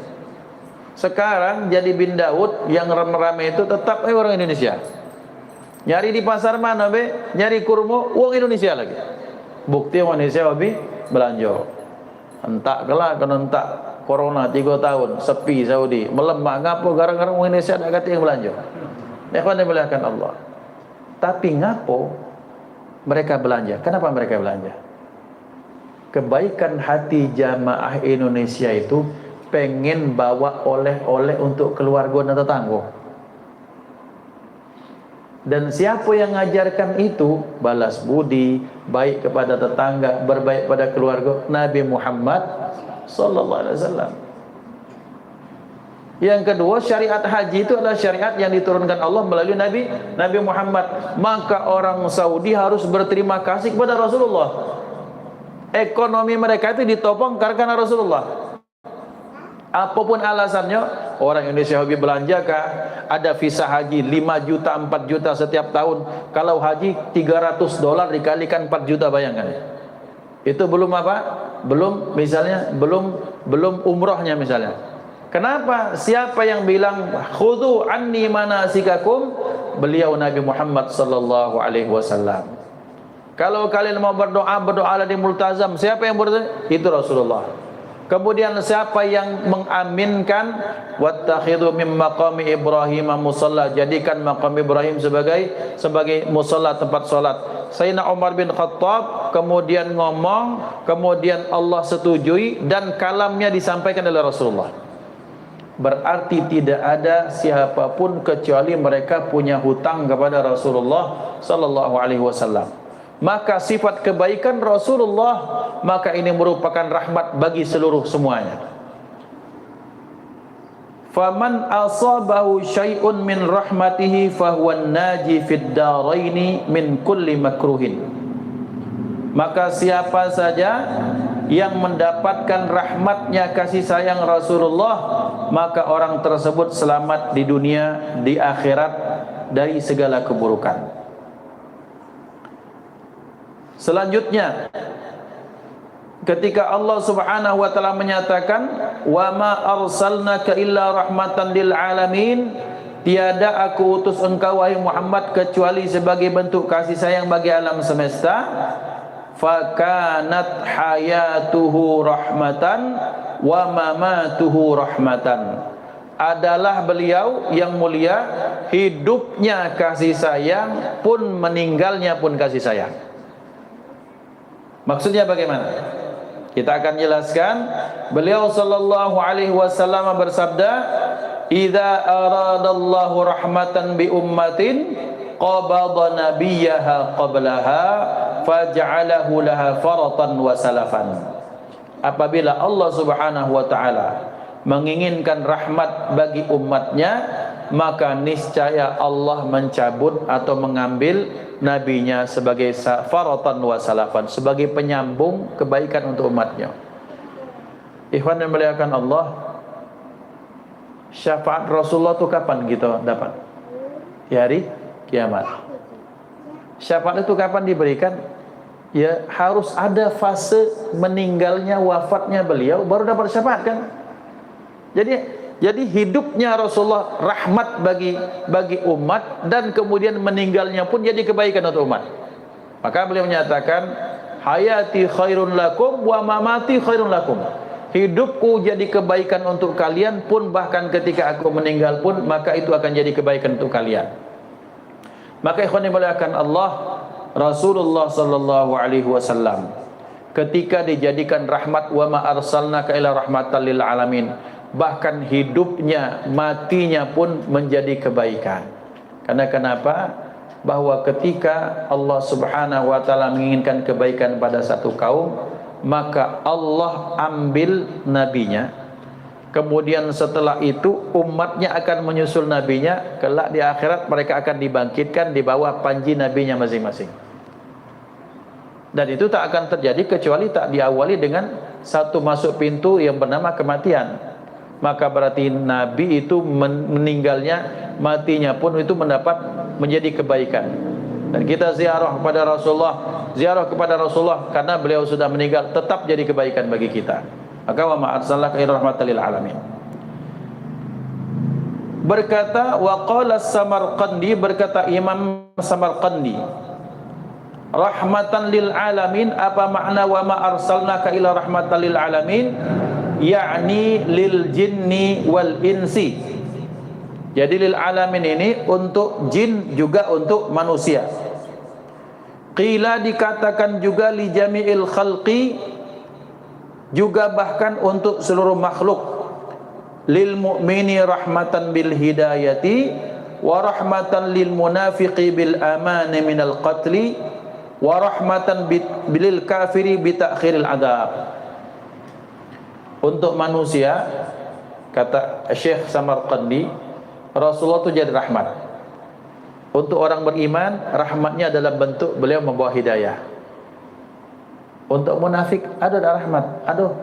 A: Sekarang jadi bin Daud, yang ramai itu tetap orang Indonesia. Nyari di pasar mana be? Nyari kurma, uang Indonesia lagi. Bukti uang Indonesia hobi belanja. Entak kelak kena entak corona 3 tahun sepi Saudi melemah, ngapo gara-gara uang Indonesia dak kata yang belanja. Ikhwan dimuliakan Allah. Tapi ngapo mereka belanja? Kenapa mereka belanja? Kebaikan hati jamaah Indonesia itu pengen bawa oleh-oleh untuk keluarga dan tetangga. Dan siapa yang mengajarkan itu? Balas budi, baik kepada tetangga, berbaik pada keluarga, Nabi Muhammad sallallahu alaihi wasallam. Yang kedua, syariat haji itu adalah syariat yang diturunkan Allah melalui Nabi Muhammad. Maka orang Saudi harus berterima kasih kepada Rasulullah. Ekonomi mereka itu ditopang karena Rasulullah. Apapun alasannya, orang Indonesia hobi belanja kah? Ada visa haji 5 juta, 4 juta setiap tahun. Kalau haji $300 dikalikan 4 juta, bayangkan. Itu belum apa? Belum misalnya belum umrohnya misalnya. Kenapa? Siapa yang bilang khudhu anni manasikakum? Beliau Nabi Muhammad sallallahu alaihi wasallam. Kalau kalian mau berdoalah di multazam. Siapa yang berdoa? Itu Rasulullah. Kemudian siapa yang mengaminkan wattakhidhu min maqami Ibrahim musalla, jadikan maqam Ibrahim sebagai musalla, tempat salat. Sayyidina Umar bin Khattab kemudian ngomong, kemudian Allah setujui dan kalamnya disampaikan oleh Rasulullah. Berarti tidak ada siapapun kecuali mereka punya hutang kepada Rasulullah sallallahu alaihi wasallam. Maka sifat kebaikan Rasulullah, maka ini merupakan rahmat bagi seluruh semuanya. Faman asabahu syai'un min rahmatihi fahuwa naji fid daraini min kulli makruhin. Maka siapa saja yang mendapatkan rahmatnya kasih sayang Rasulullah, maka orang tersebut selamat di dunia, di akhirat dari segala keburukan. Selanjutnya, ketika Allah Subhanahu wa taala menyatakan wa ma arsalnaka illa rahmatan lil alamin, tiada aku utus engkau wahai Muhammad kecuali sebagai bentuk kasih sayang bagi alam semesta. Fakanat hayatuhu rahmatan wa mamatuhu rahmatan. Adalah beliau yang mulia, hidupnya kasih sayang pun meninggalnya pun kasih sayang. Maksudnya bagaimana? Kita akan jelaskan. Beliau sallallahu alaihi wasallam bersabda, "Idza aradallahu rahmatan bi ummatin qabada nabiyaha qablaha faj'alahu laha faratan wa salafan." Apabila Allah Subhanahu wa taala menginginkan rahmat bagi umatnya, maka niscaya Allah mencabut atau mengambil nabinya sebagai faratan wa salafan, sebagai penyambung kebaikan untuk umatnya. Ikhwan yang dimuliakan Allah, syafaat Rasulullah itu kapan kita dapat? Di hari kiamat. Syafaat itu kapan diberikan? Ya harus ada fase meninggalnya, wafatnya beliau baru dapat syafaat kan? Jadi hidupnya Rasulullah rahmat bagi umat, dan kemudian meninggalnya pun jadi kebaikan untuk umat. Maka beliau menyatakan, hayati khairun lakum wa mamati khairun lakum. Hidupku jadi kebaikan untuk kalian pun, bahkan ketika aku meninggal pun, maka itu akan jadi kebaikan untuk kalian. Maka ikhwan yang dimuliakan Allah, Rasulullah sallallahu alaihi wasallam ketika dijadikan rahmat, wa ma arsalnaka illa rahmatan lil alamin, bahkan hidupnya, matinya pun menjadi kebaikan. Karena kenapa? Bahwa ketika Allah Subhanahu wa taala menginginkan kebaikan pada satu kaum, maka Allah ambil nabinya. Kemudian setelah itu umatnya akan menyusul nabinya. Kelak di akhirat mereka akan dibangkitkan di bawah panji nabinya masing-masing. Dan itu tak akan terjadi kecuali tak diawali dengan satu masuk pintu yang bernama kematian. Maka berarti Nabi itu meninggalnya, matinya pun itu menjadi kebaikan. Dan kita ziarah kepada Rasulullah karena beliau sudah meninggal, tetap jadi kebaikan bagi kita. Maka wa ma arsalnaka illa rahmatan lil alamin. Berkata waqala Samarqandi, berkata Imam Samarqandi, rahmatan lil alamin, apa makna wa ma arsalnaka illa rahmatan lil alamin? Yakni lil jinni wal insi. Jadi lil alamin ini untuk jin juga untuk manusia. Qila dikatakan juga li jami'il khalqi, juga bahkan untuk seluruh makhluk. Lil mu'mini rahmatan bil hidayati wa rahmatan lil munafiqi bil amani minal qatli wa rahmatan bil kafiri bi ta'khiril adab. Untuk manusia Kata Syekh Samarqandi, Rasulullah itu jadi rahmat. Untuk orang beriman, rahmatnya adalah bentuk beliau membawa hidayah. Untuk munafik ada rahmat. Aduh,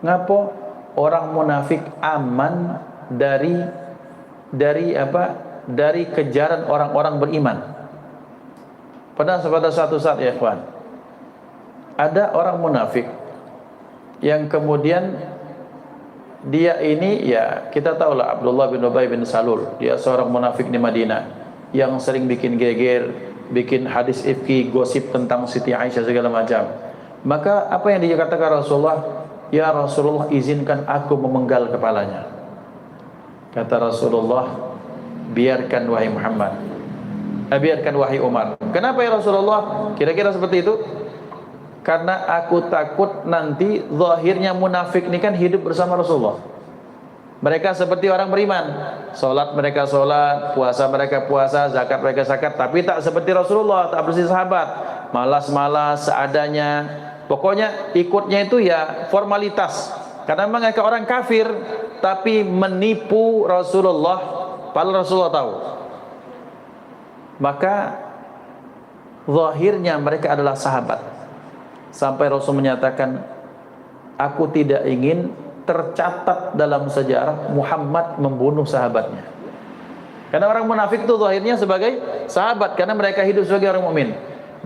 A: ngapo orang munafik aman dari apa? Dari kejaran orang-orang beriman. Pada suatu saat ya ikhwan, ada orang munafik yang kemudian dia ini, ya kita tahulah Abdullah bin Ubay bin Salul, dia seorang munafik di Madinah yang sering bikin geger, bikin hadis ifki, gosip tentang Siti Aisyah segala macam. Maka apa yang dikatakan Rasulullah, ya Rasulullah izinkan aku memenggal kepalanya. Kata Rasulullah, biarkan wahai Muhammad, biarkan wahai Umar. Kenapa ya Rasulullah? Kira-kira seperti itu. Karena aku takut nanti zahirnya munafik ini kan hidup bersama Rasulullah. Mereka seperti orang beriman, solat mereka solat, puasa mereka puasa, zakat mereka zakat, tapi tak seperti Rasulullah, tak bersih sahabat, malas-malas seadanya. Pokoknya ikutnya itu ya formalitas. Karena mereka orang kafir, tapi menipu Rasulullah, padahal Rasulullah tahu. Maka zahirnya mereka adalah sahabat. Sampai Rasul menyatakan, aku tidak ingin tercatat dalam sejarah Muhammad membunuh sahabatnya. Karena orang munafik itu zahirnya sebagai sahabat, karena mereka hidup sebagai orang mukmin.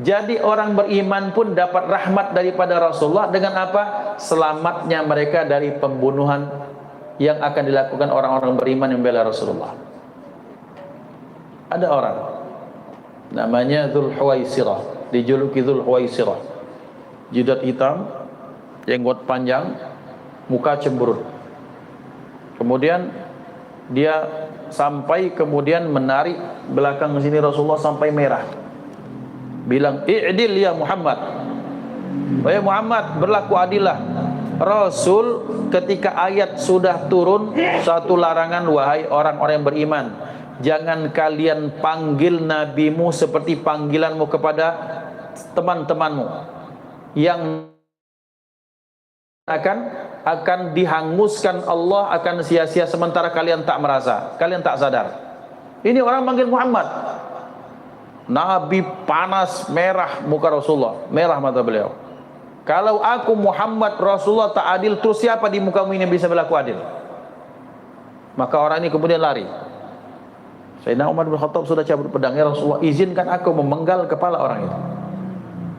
A: Jadi orang beriman pun dapat rahmat daripada Rasulullah dengan apa? Selamatnya mereka dari pembunuhan yang akan dilakukan orang-orang beriman yang membela Rasulullah. Ada orang namanya Dzul Huwaisirah, dijuluki Dzul Huwaisirah. Jidat hitam, jenggot panjang, muka cemberut. Kemudian dia sampai kemudian menarik belakang sini Rasulullah sampai merah. Bilang, "I'dil ya Muhammad." Wahai Muhammad, berlaku adillah. Rasul ketika ayat sudah turun satu larangan, wahai orang-orang yang beriman, jangan kalian panggil nabimu seperti panggilanmu kepada teman-temanmu yang akan dihanguskan Allah, akan sia-sia sementara kalian tak merasa, kalian tak sadar. Ini orang manggil Muhammad. Nabi panas, merah muka Rasulullah, merah mata beliau. Kalau aku Muhammad Rasulullah tak adil, terus siapa di muka ini bisa berlaku adil? Maka orang ini kemudian lari. Sayyidina Umar bin Khattab sudah cabut pedangnya, Rasulullah izinkan aku memenggal kepala orang itu.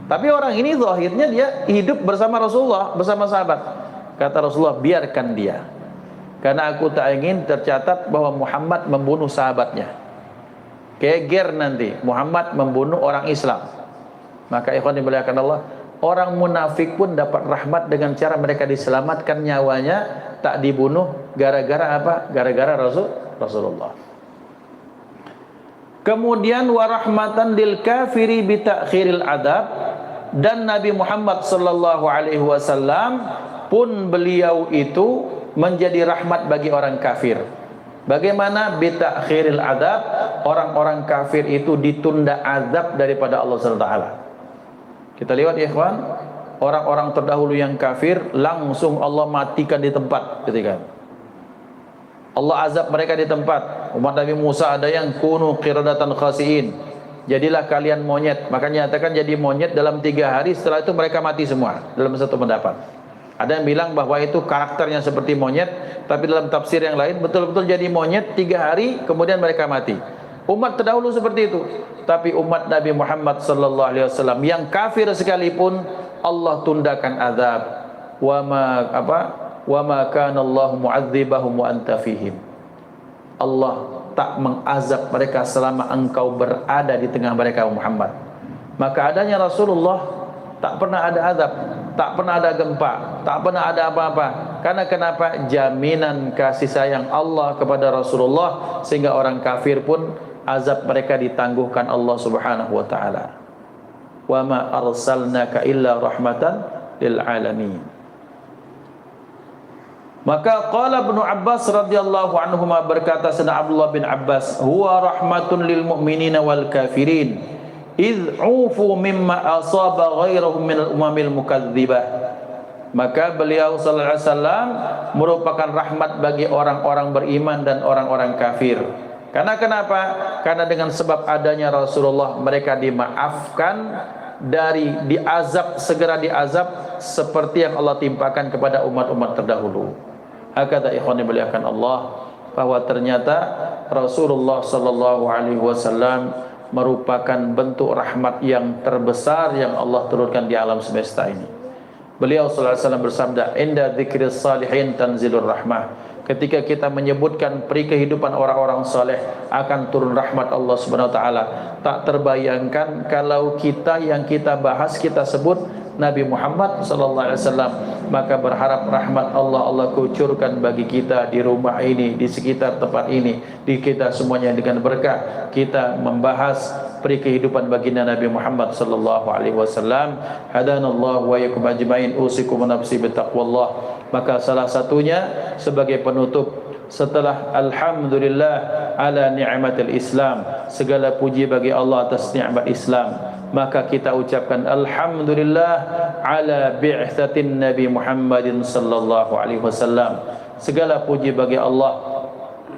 A: Tapi orang ini zahirnya dia hidup bersama Rasulullah, bersama sahabat. Kata Rasulullah, biarkan dia, karena aku tak ingin tercatat bahwa Muhammad membunuh sahabatnya. Geger nanti Muhammad membunuh orang Islam. Maka ikhwan dimuliakan Allah, orang munafik pun dapat rahmat dengan cara mereka diselamatkan nyawanya, tak dibunuh gara-gara apa? Gara-gara Rasulullah. Kemudian warahmatan lil kafiri bi ta'khiril adab, dan Nabi Muhammad sallallahu alaihi wasallam pun beliau itu menjadi rahmat bagi orang kafir. Bagaimana bi ta'khiril adab? Orang-orang kafir itu ditunda azab daripada Allah Subhanahu wa taala. Kita lihat ya ikhwan, orang-orang terdahulu yang kafir langsung Allah matikan di tempat ketika Allah azab mereka di tempat. Umat Nabi Musa ada yang kunu qiradatan khasiin, jadilah kalian monyet. Makanya nyatakan jadi monyet dalam 3 hari, setelah itu mereka mati semua dalam satu pendapat. Ada yang bilang bahwa itu karakternya seperti monyet, tapi dalam tafsir yang lain betul-betul jadi monyet 3 hari kemudian mereka mati. Umat terdahulu seperti itu. Tapi umat Nabi Muhammad sallallahu alaihi wasallam yang kafir sekalipun Allah tundakan azab. Wa ma kana Allah mu'adzibahum wa anta fihim. Allah tak mengazab mereka selama engkau berada di tengah mereka Muhammad. Maka adanya Rasulullah tak pernah ada azab, tak pernah ada gempa, tak pernah ada apa-apa. Karena kenapa? Jaminan kasih sayang Allah kepada Rasulullah, sehingga orang kafir pun azab mereka ditangguhkan Allah Subhanahu wa taala. Wa ma arsalnaka illa rahmatan lil alamin. Maka qala Ibnu Abbas radhiyallahu anhuma, berkata Sayyidina Abdullah bin Abbas, huwa rahmatun lil mu'minina wal kafirin idh ufu mimma asaba ghairahum minal umamil mukadzibah. Maka beliau sallallahu alaihi wasallam merupakan rahmat bagi orang-orang beriman dan orang-orang kafir. Karena kenapa? Karena dengan sebab adanya Rasulullah mereka dimaafkan dari diazab, segera diazab seperti yang Allah timpakan kepada umat-umat terdahulu. Hakata ikhwan dimuliakan Allah, bahwa ternyata Rasulullah sallallahu alaihi wasallam merupakan bentuk rahmat yang terbesar yang Allah turunkan di alam semesta ini. Beliau sallallahu alaihi wasallam bersabda, "Inda dzikris salihin tanzilur rahmah." Ketika kita menyebutkan peri kehidupan orang-orang saleh, akan turun rahmat Allah Subhanahu wa taala. Tak terbayangkan kalau kita yang kita bahas, kita sebut Nabi Muhammad sallallahu alaihi wasallam, maka berharap rahmat Allah kucurkan bagi kita di rumah ini, di sekitar tempat ini, di kita semuanya dengan berkah. Kita membahas peri kehidupan baginda Nabi Muhammad sallallahu alaihi wasallam. Hadanallahu wa iyyakum ajmain, usikum wa nafsi bittaqwallah. Maka salah satunya sebagai penutup, setelah alhamdulillah ala ni'matil Islam, segala puji bagi Allah atas nikmat Islam, maka kita ucapkan alhamdulillah ala bi'tsatin Nabi Muhammadin sallallahu alaihi wasallam. Segala puji bagi Allah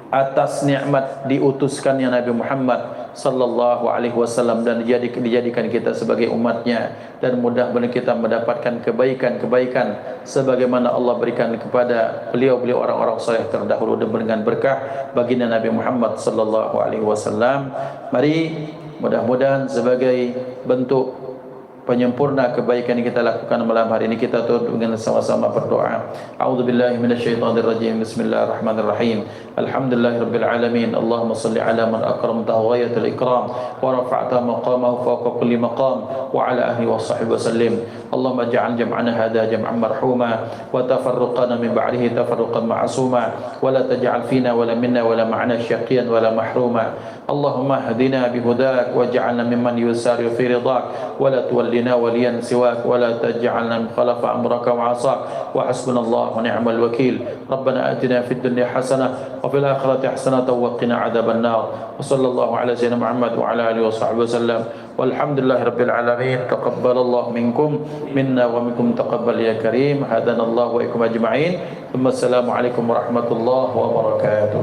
A: atas nikmat diutuskannya Nabi Muhammad sallallahu alaihi wasallam dan dijadikan kita sebagai umatnya, dan mudah-mudahan kita mendapatkan kebaikan-kebaikan sebagaimana Allah berikan kepada beliau-beliau orang-orang saleh terdahulu dengan berkah baginda Nabi Muhammad sallallahu alaihi wasallam. Mari mudah-mudahan sebagai bentuk penyempurna kebaikan yang kita lakukan malam hari ini, kita tutup dengan sama-sama berdoa. A'udzubillahi minasyaitonirrajim. Bismillahirrahmanirrahim. Alhamdulillahirabbil alamin. Allahumma shalli ala man akramtahu ghayatul ikram wa rafa'ta maqamahu fawqa kulli maqam wa ala ahli wa sahbihi wa sallim. Allahumma ij'al jam'ana hadha jam'an marhuma wa tafarruqana min ba'dihi tafarruqan ma'suma wa la taj'al fina wa la minna wa la ma'ana syaqiyan wa la mahruma. Allahumma hadina bihudak waj'alna mimman yusari'u fi ridak wa la tuwallina waliyan siwak wa la taj'alna khalafa amraka wa 'asak wa hasbunallahu wa ni'mal wakeel. Rabbana atina fid dunya hasanah wa fil akhirati hasanah wa qina adzaban nar. Wa sallallahu ala sayyidina Muhammad wa ala alihi wa sahbihi wasallam. Walhamdulillahi rabbil alamin. Taqabbalallahu minkum minna wa minkum taqabbal ya karim. Hadanallahu wa ikum ajma'in. Assalamu alaikum warahmatullahi wabarakatuh.